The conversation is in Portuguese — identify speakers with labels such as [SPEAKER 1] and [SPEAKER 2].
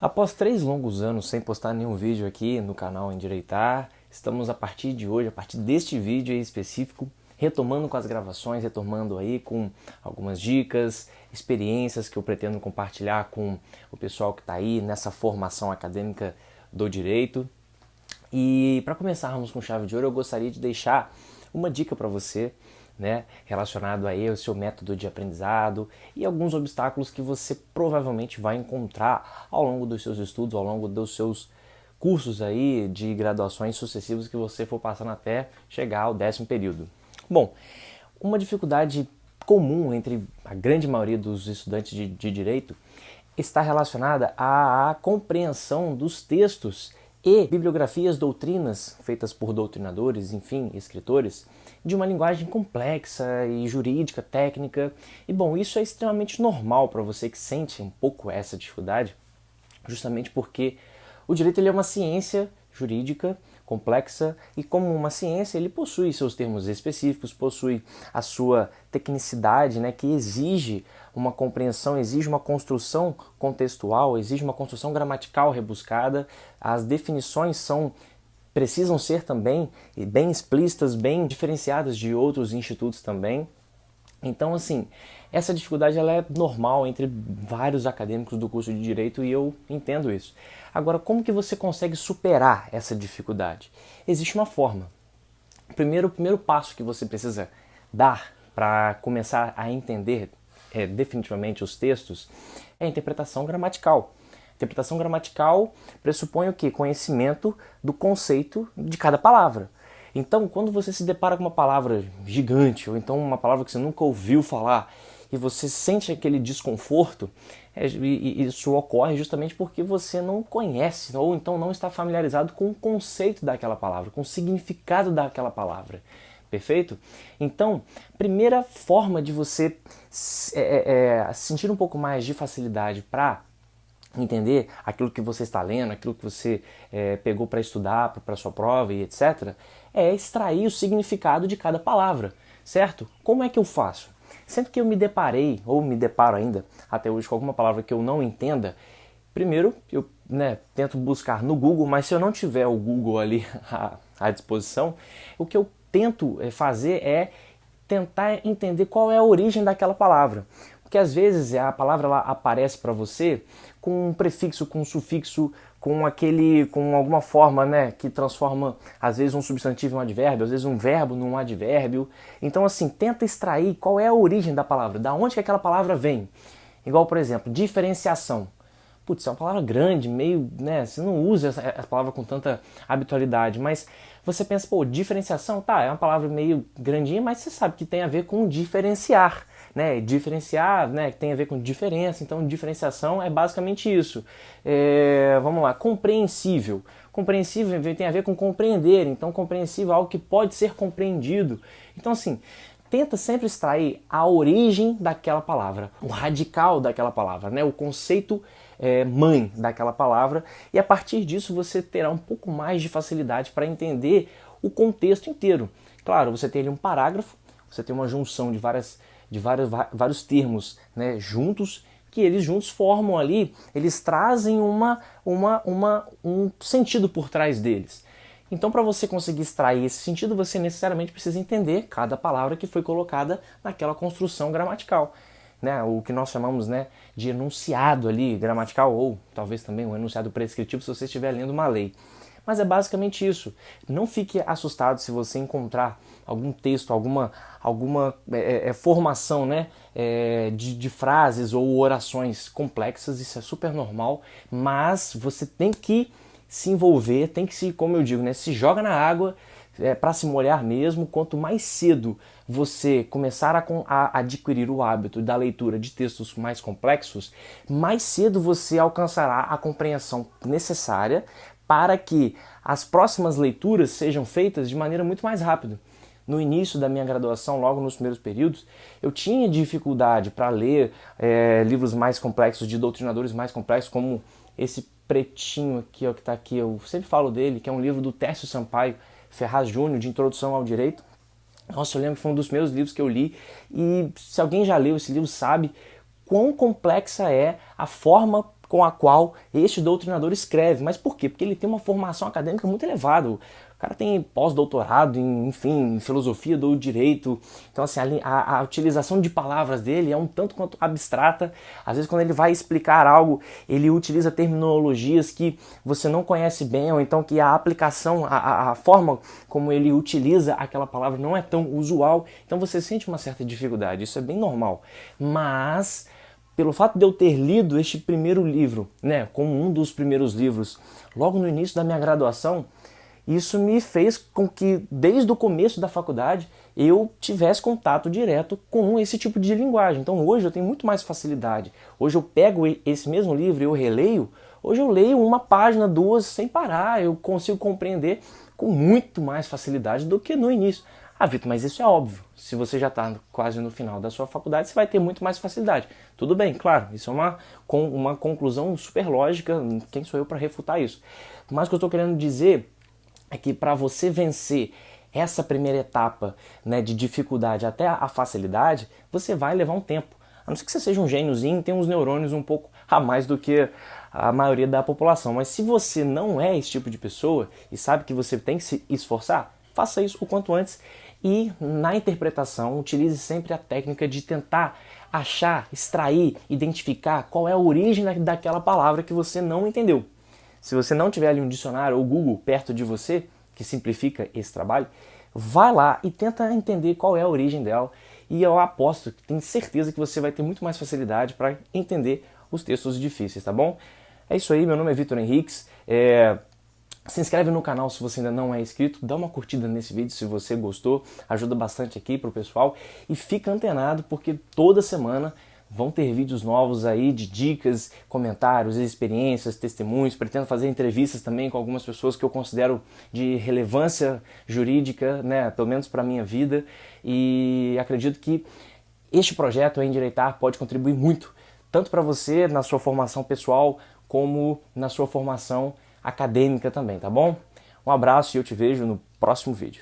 [SPEAKER 1] Após 3 longos anos sem postar nenhum vídeo aqui no canal Endireitar, estamos a partir de hoje, a partir deste vídeo aí específico, retomando com as gravações, retomando aí com algumas dicas, experiências que eu pretendo compartilhar com o pessoal que está aí nessa formação acadêmica do direito. E para começarmos com chave de ouro, eu gostaria de deixar uma dica para você, né, relacionado aí ao seu método de aprendizado e alguns obstáculos que você provavelmente vai encontrar ao longo dos seus estudos, ao longo dos seus cursos aí de graduações sucessivas que você for passando até chegar ao 10º período. Bom, uma dificuldade comum entre a grande maioria dos estudantes de direito está relacionada à compreensão dos textos e bibliografias, doutrinas feitas por doutrinadores, enfim, escritores, de uma linguagem complexa e jurídica, técnica. E bom, isso é extremamente normal para você que sente um pouco essa dificuldade, justamente porque o direito ele é uma ciência jurídica complexa e como uma ciência ele possui seus termos específicos, possui a sua tecnicidade, né, que exige uma compreensão, exige uma construção contextual, exige uma construção gramatical rebuscada. As definições precisam ser também bem explícitas, bem diferenciadas de outros institutos também. Então, assim, essa dificuldade ela é normal entre vários acadêmicos do curso de Direito e eu entendo isso. Agora, como que você consegue superar essa dificuldade? Existe uma forma. O primeiro passo que você precisa dar para começar a entender definitivamente os textos é a interpretação gramatical. Interpretação gramatical pressupõe o quê? Conhecimento do conceito de cada palavra. Então, quando você se depara com uma palavra gigante, ou então uma palavra que você nunca ouviu falar, e você sente aquele desconforto, isso ocorre justamente porque você não conhece, ou então não está familiarizado com o conceito daquela palavra, com o significado daquela palavra. Perfeito? Então, primeira forma de você sentir um pouco mais de facilidade para entender aquilo que você está lendo, aquilo que você pegou para estudar, para sua prova e etc., é extrair o significado de cada palavra, certo? Como é que eu faço? Sempre que eu me deparei, ou me deparo ainda até hoje com alguma palavra que eu não entenda, primeiro eu tento buscar no Google, mas se eu não tiver o Google ali à disposição, o que eu tento fazer é tentar entender qual é a origem daquela palavra. Porque às vezes a palavra ela aparece para você com um prefixo, com um sufixo, com alguma forma, né, que transforma às vezes um substantivo em um advérbio, às vezes um verbo num advérbio. Então assim, tenta extrair qual é a origem da palavra, da onde que aquela palavra vem. Igual, por exemplo, diferenciação. Putz, é uma palavra grande, meio, né, você não usa essa palavra com tanta habitualidade, mas você pensa, pô, diferenciação, tá, é uma palavra meio grandinha, mas você sabe que tem a ver com diferenciar, né, diferenciar, né, tem a ver com diferença, então diferenciação é basicamente isso. Vamos lá, compreensível. Compreensível tem a ver com compreender, então compreensível é algo que pode ser compreendido. Então assim, tenta sempre extrair a origem daquela palavra, o radical daquela palavra, né? O conceito mãe daquela palavra, e a partir disso você terá um pouco mais de facilidade para entender o contexto inteiro. Claro, você tem ali um parágrafo, você tem uma junção de vários termos, né, juntos, que eles juntos formam ali, eles trazem um sentido por trás deles. Então, para você conseguir extrair esse sentido, você necessariamente precisa entender cada palavra que foi colocada naquela construção gramatical, né? O que nós chamamos, né, de enunciado ali gramatical, ou talvez também um enunciado prescritivo se você estiver lendo uma lei. Mas é basicamente isso. Não fique assustado se você encontrar algum texto, alguma formação, né, de frases ou orações complexas. Isso é super normal, mas você tem que se envolver, tem que como eu digo, né, se joga na água para se molhar mesmo. Quanto mais cedo você começar a adquirir o hábito da leitura de textos mais complexos, mais cedo você alcançará a compreensão necessária para que as próximas leituras sejam feitas de maneira muito mais rápida. No início da minha graduação, logo nos primeiros períodos, eu tinha dificuldade para ler livros mais complexos, de doutrinadores mais complexos, como esse pretinho aqui, ó, que está aqui, eu sempre falo dele, que é um livro do Tércio Sampaio Ferraz Júnior, de Introdução ao Direito. Nossa, eu lembro que foi um dos primeiros livros que eu li, e se alguém já leu esse livro sabe quão complexa é a forma com a qual este doutrinador escreve. Mas por quê? Porque ele tem uma formação acadêmica muito elevada. O cara tem pós-doutorado em filosofia do direito. Então, assim, a utilização de palavras dele é um tanto quanto abstrata. Às vezes, quando ele vai explicar algo, ele utiliza terminologias que você não conhece bem, ou então que a aplicação, a forma como ele utiliza aquela palavra não é tão usual. Então, você sente uma certa dificuldade. Isso é bem normal. Mas, pelo fato de eu ter lido este primeiro livro, né, como um dos primeiros livros, logo no início da minha graduação, isso me fez com que, desde o começo da faculdade, eu tivesse contato direto com esse tipo de linguagem. Então hoje eu tenho muito mais facilidade. Hoje eu pego esse mesmo livro e eu releio. Hoje eu leio uma página, duas, sem parar. Eu consigo compreender com muito mais facilidade do que no início. Ah, Vitor, mas isso é óbvio. Se você já está quase no final da sua faculdade, você vai ter muito mais facilidade. Tudo bem, claro, isso é uma conclusão super lógica. Quem sou eu para refutar isso? Mas o que eu estou querendo dizer é que para você vencer essa primeira etapa, né, de dificuldade até a facilidade, você vai levar um tempo. A não ser que você seja um gêniozinho, tem uns neurônios um pouco a mais do que a maioria da população. Mas se você não é esse tipo de pessoa e sabe que você tem que se esforçar, faça isso o quanto antes. E na interpretação, utilize sempre a técnica de tentar achar, extrair, identificar qual é a origem daquela palavra que você não entendeu. Se você não tiver ali um dicionário ou Google perto de você, que simplifica esse trabalho, vai lá e tenta entender qual é a origem dela. E eu aposto, tenho certeza que você vai ter muito mais facilidade para entender os textos difíceis, tá bom? É isso aí, meu nome é Vitor Henriques. Se inscreve no canal se você ainda não é inscrito, dá uma curtida nesse vídeo se você gostou, ajuda bastante aqui pro pessoal. E fica antenado porque toda semana vão ter vídeos novos aí de dicas, comentários, experiências, testemunhos. Pretendo fazer entrevistas também com algumas pessoas que eu considero de relevância jurídica, né, pelo menos para a minha vida. E acredito que este projeto, Endireitar, pode contribuir muito, tanto para você na sua formação pessoal, como na sua formação acadêmica também, tá bom? Um abraço e eu te vejo no próximo vídeo.